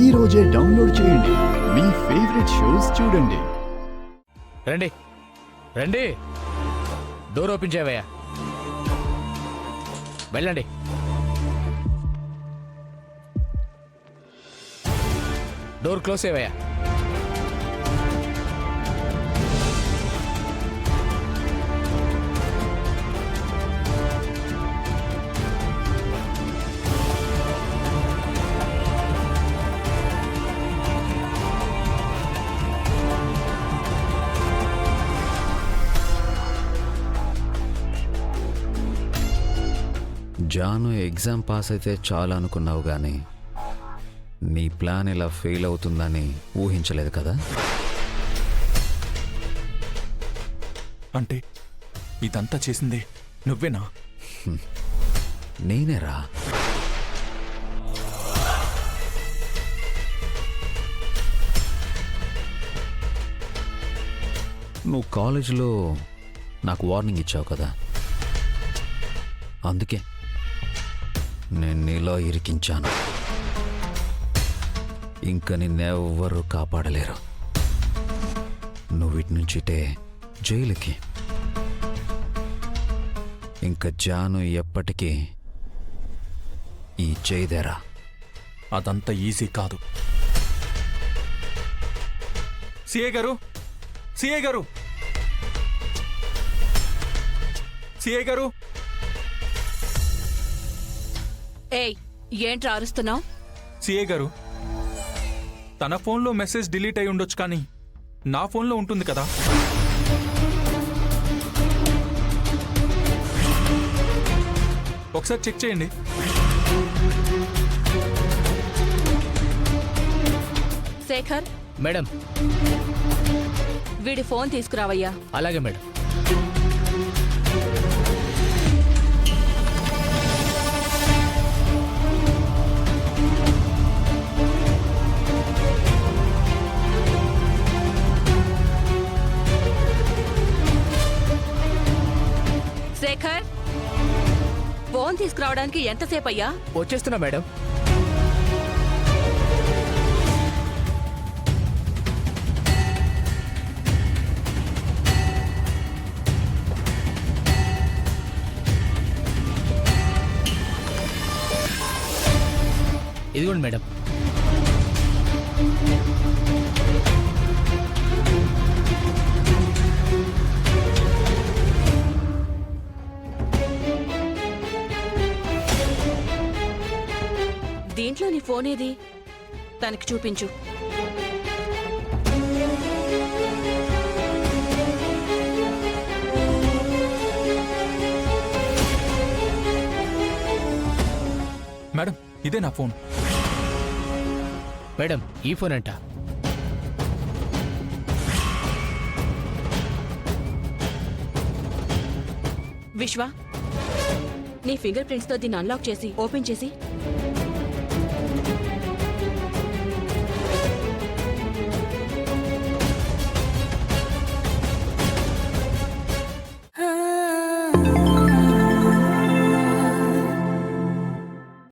ఈ రోజే డౌన్లోడ్ చేయండి. మీ ఫేవరెట్ షోస్ చూడండి. రండి రండి, డోర్ ఓపెన్ చేయవయ్యా. వెళ్ళండి. డోర్ క్లోజ్ చేయవయ్యా. జాను ఎగ్జామ్ పాస్ అయితే చాలు అనుకున్నావు కానీ నీ ప్లాన్ ఇలా ఫెయిల్ అవుతుందని ఊహించలేదు కదా. అంటే ఇదంతా చేసిందే నువ్వేనా? నేనేరా. నువ్వు కాలేజీలో నాకు వార్నింగ్ ఇచ్చావు కదా, అందుకే నేను నీలో ఇరికించాను. ఇంకా నిన్నెవ్వరూ కాపాడలేరు. నువ్వు ఇటు నుంచిటే జైలుకి. ఇంకా జాను ఎప్పటికీ ఈ చేయదేరా. అదంతా ఈజీ కాదు. సిఐ గారు, సిఐ గారు, సిఐ గారు. ఏయ్, ఏంట్రా అరుస్తున్నావు? సిఐ గారు, తన ఫోన్లో మెసేజ్ డిలీట్ అయి ఉండొచ్చు, కానీ నా ఫోన్లో ఉంటుంది కదా. ఒకసారి చెక్ చేయండి. శేఖర్, మేడం. వీడి ఫోన్ తీసుకురావయ్యా. అలాగే మేడం. శేఖర్, ఫోన్ తీసుకురావడానికి ఎంతసేపు అయ్యా? వచ్చేస్తున్నా మేడం. ఇదిగోండి మేడం. దీంట్లో నీ ఫోన్ ఏది? తనకి చూపించు. మేడం, ఇదే నా ఫోన్. మేడం, ఈ ఫోన్ అంట. విశ్వ, నీ ఫింగర్ ప్రింట్స్ తో దీన్ని అన్లాక్ చేసి ఓపెన్ చేసి